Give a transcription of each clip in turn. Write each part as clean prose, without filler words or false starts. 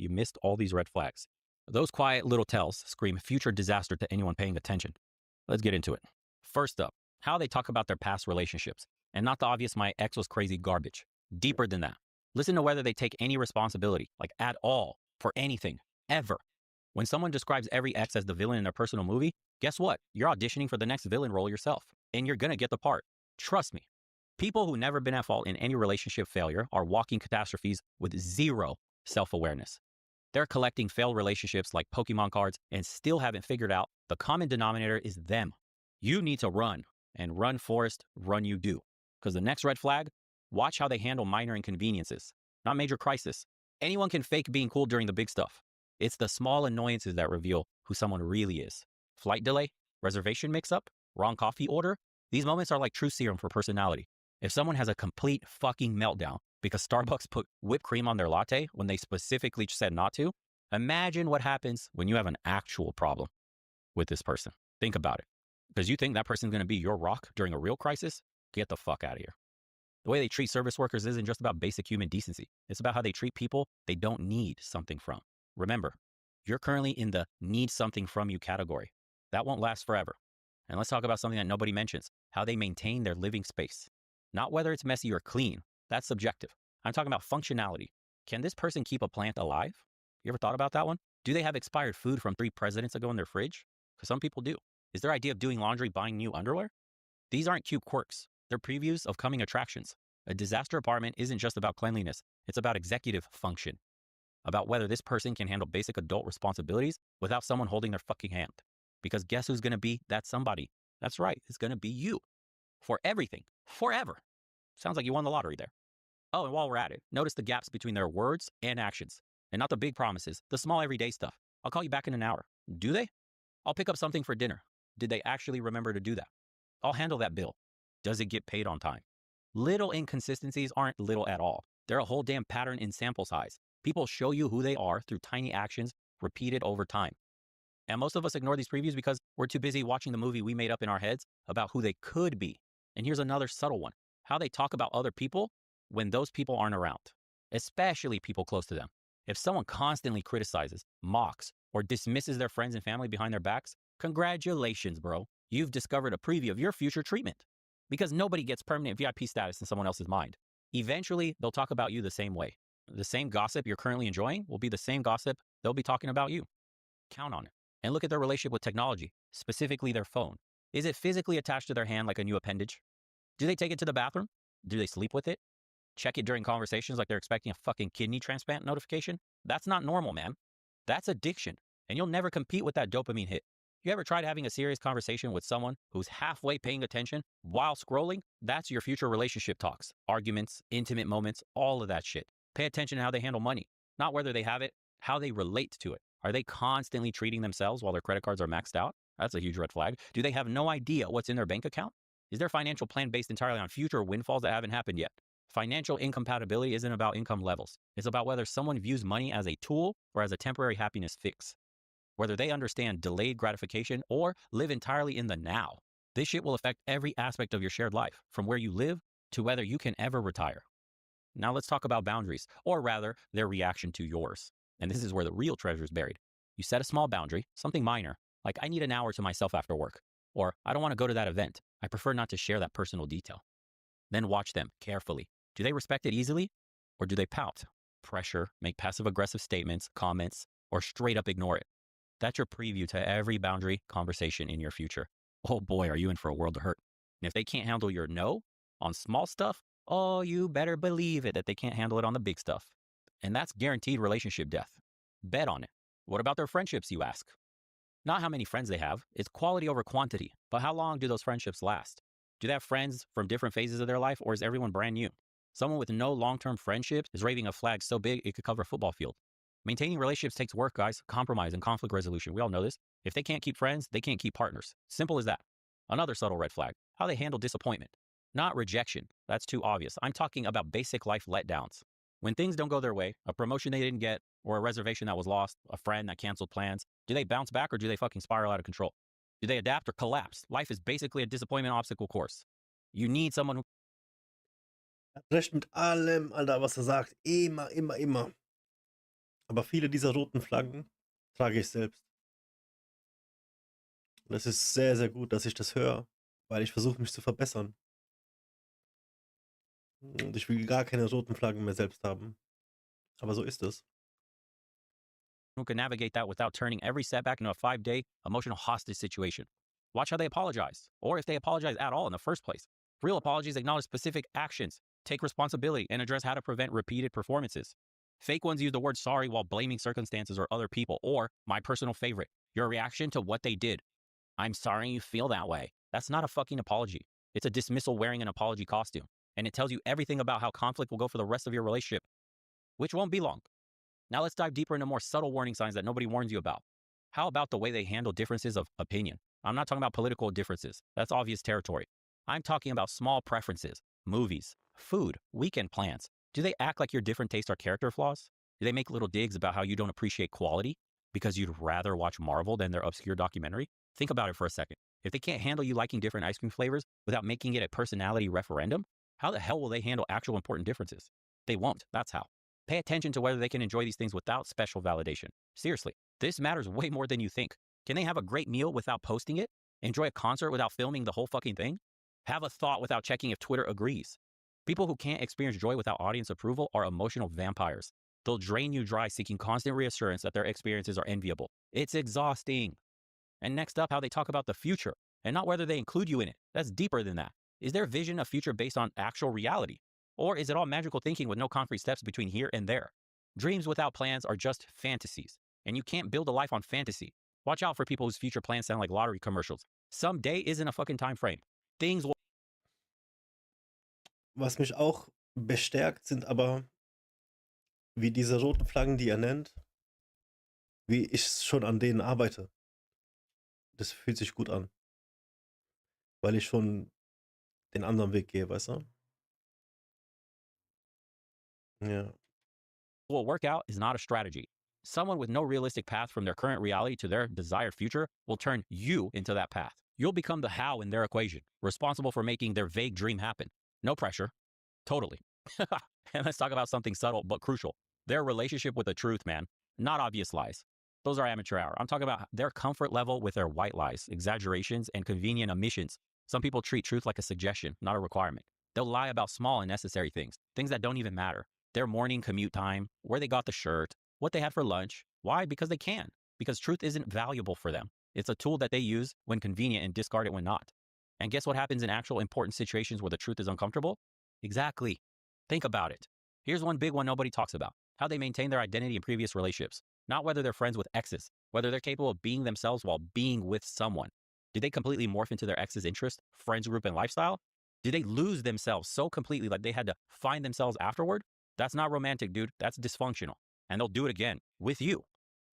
you missed all these red flags. Those quiet little tells scream future disaster to anyone paying attention. Let's get into it. First up, how they talk about their past relationships, and not the obvious my ex was crazy garbage. Deeper than that. Listen to whether they take any responsibility, like at all, for anything, ever. When someone describes every ex as the villain in their personal movie, guess what? You're auditioning for the next villain role yourself, and you're gonna get the part. Trust me. People who never been at fault in any relationship failure are walking catastrophes with zero self-awareness. They're collecting failed relationships like Pokemon cards and still haven't figured out the common denominator is them. You need to run, and run, Forrest, run you do. Because the next red flag, watch how they handle minor inconveniences, not major crisis. Anyone can fake being cool during the big stuff. It's the small annoyances that reveal who someone really is. Flight delay, reservation mix-up, wrong coffee order. These moments are like true serum for personality. If someone has a complete fucking meltdown because Starbucks put whipped cream on their latte when they specifically said not to, imagine what happens when you have an actual problem with this person. Think about it. Because you think that person's going to be your rock during a real crisis? Get the fuck out of here. The way they treat service workers isn't just about basic human decency. It's about how they treat people they don't need something from. Remember, you're currently in the need something from you category. That won't last forever. And let's talk about something that nobody mentions, how they maintain their living space. Not whether it's messy or clean. That's subjective. I'm talking about functionality. Can this person keep a plant alive? You ever thought about that one? Do they have expired food from 3 presidents ago in their fridge? Because some people do. Is their idea of doing laundry buying new underwear? These aren't cute quirks. They're previews of coming attractions. A disaster apartment isn't just about cleanliness. It's about executive function. About whether this person can handle basic adult responsibilities without someone holding their fucking hand. Because guess who's going to be that somebody? That's right. It's going to be you. For everything. Forever. Sounds like you won the lottery there. Oh, and while we're at it, notice the gaps between their words and actions. And not the big promises, the small everyday stuff. I'll call you back in an hour. Do they? I'll pick up something for dinner. Did they actually remember to do that? I'll handle that bill. Does it get paid on time? Little inconsistencies aren't little at all. They're a whole damn pattern in sample size. People show you who they are through tiny actions repeated over time. And most of us ignore these previews because we're too busy watching the movie we made up in our heads about who they could be. And here's another subtle one. How they talk about other people when those people aren't around, especially people close to them. If someone constantly criticizes, mocks, or dismisses their friends and family behind their backs, congratulations, bro. You've discovered a preview of your future treatment. Because nobody gets permanent VIP status in someone else's mind. Eventually, they'll talk about you the same way. The same gossip you're currently enjoying will be the same gossip they'll be talking about you. Count on it. And look at their relationship with technology, specifically their phone. Is it physically attached to their hand like a new appendage? Do they take it to the bathroom? Do they sleep with it? Check it during conversations like they're expecting a fucking kidney transplant notification? That's not normal, man. That's addiction. And you'll never compete with that dopamine hit. You ever tried having a serious conversation with someone who's halfway paying attention while scrolling? That's your future relationship talks, arguments, intimate moments, all of that shit. Pay attention to how they handle money, not whether they have it, how they relate to it. Are they constantly treating themselves while their credit cards are maxed out? That's a huge red flag. Do they have no idea what's in their bank account? Is their financial plan based entirely on future windfalls that haven't happened yet? Financial incompatibility isn't about income levels. It's about whether someone views money as a tool or as a temporary happiness fix. Whether they understand delayed gratification or live entirely in the now. This shit will affect every aspect of your shared life, from where you live to whether you can ever retire. Now let's talk about boundaries, or rather, their reaction to yours. And this is where the real treasure is buried. You set a small boundary, something minor, like I need an hour to myself after work, or I don't want to go to that event. I prefer not to share that personal detail. Then watch them carefully. Do they respect it easily, or do they pout, pressure, make passive-aggressive statements, comments, or straight up ignore it? That's your preview to every boundary conversation in your future. Oh boy, are you in for a world of hurt. And if they can't handle your no on small stuff, oh, you better believe it that they can't handle it on the big stuff. And that's guaranteed relationship death. Bet on it. What about their friendships, you ask? Not how many friends they have, it's quality over quantity. But how long do those friendships last? Do they have friends from different phases of their life, or is everyone brand new? Someone with no long-term friendships is waving a flag so big it could cover a football field. Maintaining relationships takes work, guys. Compromise and conflict resolution. We all know this. If they can't keep friends, they can't keep partners. Simple as that. Another subtle red flag, how they handle disappointment. Not rejection. That's too obvious. I'm talking about basic life letdowns. When things don't go their way, a promotion they didn't get, or a reservation that was lost, a friend that canceled plans, do they bounce back or do they fucking spiral out of control? Do they adapt or collapse? Life is basically a disappointment obstacle course. You need someone who... Recht mit allem, Alter, was er sagt. Immer. Aber viele dieser roten Flaggen trage ich selbst. Und es ist sehr, sehr gut, dass ich das höre, weil ich versuche, mich zu verbessern. Und ich will gar keine roten Flaggen mehr selbst haben. Aber so ist es. Who can navigate that without turning every setback into a 5-day emotional hostage situation. Watch how they apologize, or if they apologize at all in the first place. Real apologies acknowledge specific actions, take responsibility, and address how to prevent repeated performances. Fake ones use the word sorry while blaming circumstances or other people, or, my personal favorite, your reaction to what they did. I'm sorry you feel that way. That's not a fucking apology. It's a dismissal wearing an apology costume, and it tells you everything about how conflict will go for the rest of your relationship, which won't be long. Now let's dive deeper into more subtle warning signs that nobody warns you about. How about the way they handle differences of opinion? I'm not talking about political differences. That's obvious territory. I'm talking about small preferences, movies, food, weekend plans. Do they act like your different tastes are character flaws? Do they make little digs about how you don't appreciate quality because you'd rather watch Marvel than their obscure documentary? Think about it for a second. If they can't handle you liking different ice cream flavors without making it a personality referendum, how the hell will they handle actual important differences? They won't. That's how. Pay attention to whether they can enjoy these things without special validation. Seriously, this matters way more than you think. Can they have a great meal without posting it? Enjoy a concert without filming the whole fucking thing? Have a thought without checking if Twitter agrees? People who can't experience joy without audience approval are emotional vampires. They'll drain you dry seeking constant reassurance that their experiences are enviable. It's exhausting. And next up, how they talk about the future, and not whether they include you in it. That's deeper than that. Is their vision a future based on actual reality? Or is it all magical thinking with no concrete steps between here and there? Dreams without plans are just fantasies, and you can't build a life on fantasy. Watch out for people whose future plans sound like lottery commercials. Someday isn't a fucking time frame. Things will. Was mich auch bestärkt, sind aber wie diese roten Flaggen, die er nennt, wie ich schon an denen arbeite. Das fühlt sich gut an. Weil ich schon den anderen Weg gehe, weißt du? Ja. Will work out is not a strategy. Someone with no realistic path from their current reality to their desired future will turn you into that path. You'll become the how in their equation, responsible for making their vague dream happen. No pressure. Totally. And let's talk about something subtle but crucial. Their relationship with the truth, man. Not obvious lies. Those are amateur hour. I'm talking about their comfort level with their white lies, exaggerations, and convenient omissions. Some people treat truth like a suggestion, not a requirement. They'll lie about small and necessary things, things that don't even matter. Their morning commute time, where they got the shirt, what they had for lunch. Why? Because they can. Because truth isn't valuable for them. It's a tool that they use when convenient and discard it when not. And guess what happens in actual important situations where the truth is uncomfortable? Exactly. Think about it. Here's one big one nobody talks about. How they maintain their identity in previous relationships. Not whether they're friends with exes, whether they're capable of being themselves while being with someone. Did they completely morph into their ex's interest, friends group, and lifestyle? Did they lose themselves so completely that they had to find themselves afterward? That's not romantic, dude. That's dysfunctional. And they'll do it again with you.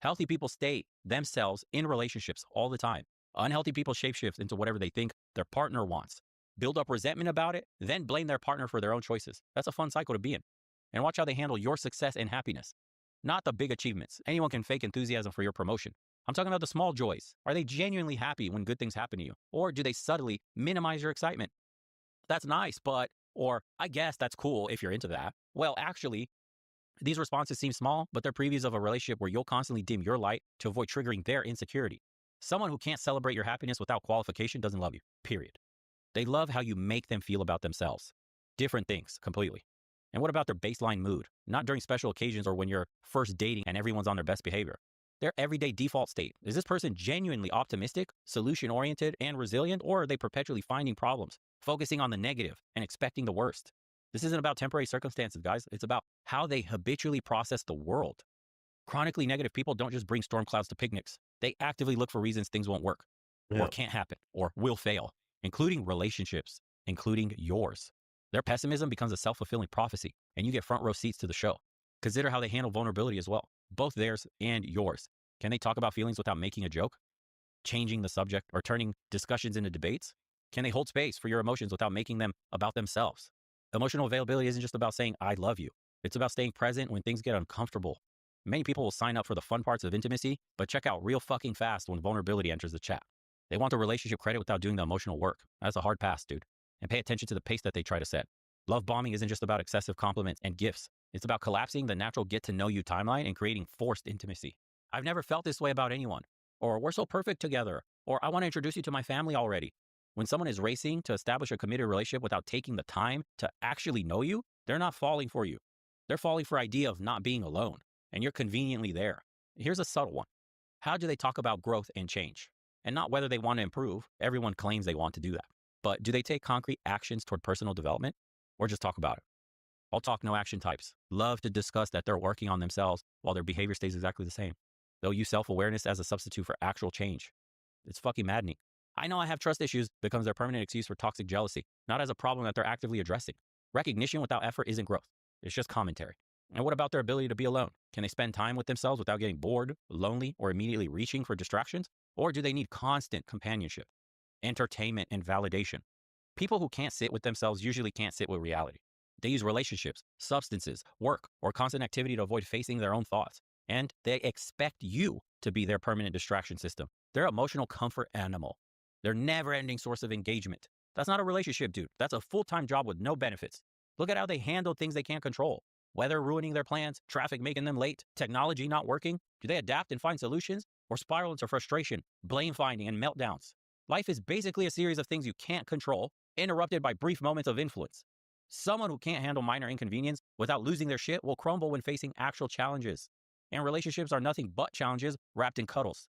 Healthy people stay themselves in relationships all the time. Unhealthy people shapeshift into whatever they think their partner wants. Build up resentment about it, then blame their partner for their own choices. That's a fun cycle to be in. And watch how they handle your success and happiness. Not the big achievements. Anyone can fake enthusiasm for your promotion. I'm talking about the small joys. Are they genuinely happy when good things happen to you? Or do they subtly minimize your excitement? That's nice, but, or I guess that's cool if you're into that. Well, actually, these responses seem small, but they're previews of a relationship where you'll constantly dim your light to avoid triggering their insecurity. Someone who can't celebrate your happiness without qualification doesn't love you, period. They love how you make them feel about themselves. Different things, completely. And what about their baseline mood? Not during special occasions or when you're first dating and everyone's on their best behavior. Their everyday default state. Is this person genuinely optimistic, solution-oriented, and resilient, or are they perpetually finding problems, focusing on the negative and expecting the worst? This isn't about temporary circumstances, guys. It's about how they habitually process the world. Chronically negative people don't just bring storm clouds to picnics. They actively look for reasons things won't work, or can't happen, or will fail, including relationships, including yours. Their pessimism becomes a self-fulfilling prophecy, and you get front row seats to the show. Consider how they handle vulnerability as well, both theirs and yours. Can they talk about feelings without making a joke, changing the subject, or turning discussions into debates? Can they hold space for your emotions without making them about themselves? Emotional availability isn't just about saying, I love you. It's about staying present when things get uncomfortable. Many people will sign up for the fun parts of intimacy, but check out real fucking fast when vulnerability enters the chat. They want the relationship credit without doing the emotional work. That's a hard pass, dude. And pay attention to the pace that they try to set. Love bombing isn't just about excessive compliments and gifts. It's about collapsing the natural get-to-know-you timeline and creating forced intimacy. I've never felt this way about anyone. Or we're so perfect together. Or I want to introduce you to my family already. When someone is racing to establish a committed relationship without taking the time to actually know you, they're not falling for you. They're falling for the idea of not being alone. And you're conveniently there. Here's a subtle one. How do they talk about growth and change? And not whether they want to improve. Everyone claims they want to do that. But do they take concrete actions toward personal development? Or just talk about it? All talk, no action types love to discuss that they're working on themselves while their behavior stays exactly the same. They'll use self-awareness as a substitute for actual change. It's fucking maddening. I know I have trust issues becomes their permanent excuse for toxic jealousy, not as a problem that they're actively addressing. Recognition without effort isn't growth. It's just commentary. And what about their ability to be alone? Can they spend time with themselves without getting bored, lonely, or immediately reaching for distractions? Or do they need constant companionship, entertainment, and validation? People who can't sit with themselves usually can't sit with reality. They use relationships, substances, work, or constant activity to avoid facing their own thoughts. And they expect you to be their permanent distraction system. They're an emotional comfort animal. They're never-ending source of engagement. That's not a relationship, dude. That's a full-time job with no benefits. Look at how they handle things they can't control. Weather ruining their plans, traffic making them late, technology not working. Do they adapt and find solutions? Or spiral into frustration, blame finding, and meltdowns? Life is basically a series of things you can't control, interrupted by brief moments of influence. Someone who can't handle minor inconvenience without losing their shit will crumble when facing actual challenges. And relationships are nothing but challenges wrapped in cuddles.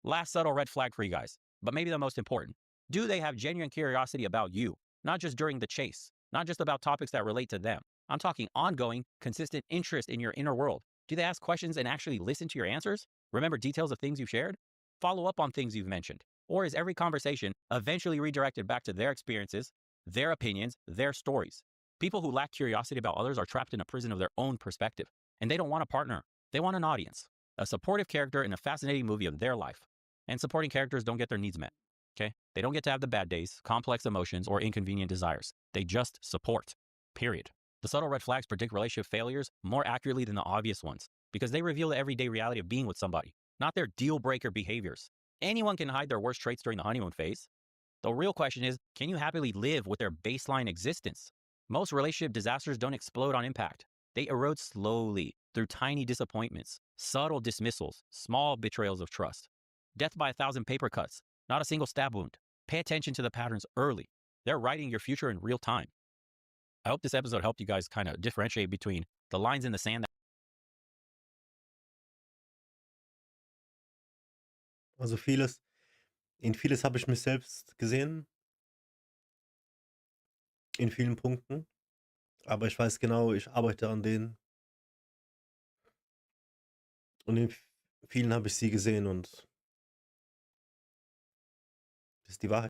Last subtle red flag for you guys, but maybe the most important. Do they have genuine curiosity about you? Not just during the chase, not just about topics that relate to them. I'm talking ongoing, consistent interest in your inner world. Do they ask questions and actually listen to your answers? Remember details of things you've shared? Follow up on things you've mentioned? Or is every conversation eventually redirected back to their experiences, their opinions, their stories? People who lack curiosity about others are trapped in a prison of their own perspective, and they don't want a partner. They want an audience, a supportive character in a fascinating movie of their life. And supporting characters don't get their needs met, okay? They don't get to have the bad days, complex emotions, or inconvenient desires. They just support, period. The subtle red flags predict relationship failures more accurately than the obvious ones because they reveal the everyday reality of being with somebody, not their deal-breaker behaviors. Anyone can hide their worst traits during the honeymoon phase. The real question is, can you happily live with their baseline existence? Most relationship disasters don't explode on impact. They erode slowly through tiny disappointments, subtle dismissals, small betrayals of trust. Death by 1,000 paper cuts, not a single stab wound. Pay attention to the patterns early. They're writing your future in real time. I hope this episode helped you guys kind of differentiate between the lines in the sand. Also in vieles habe ich mich selbst gesehen. In vielen Punkten. Aber ich weiß genau, ich arbeite an denen. Und in vielen habe ich sie gesehen und das ist die Wahrheit.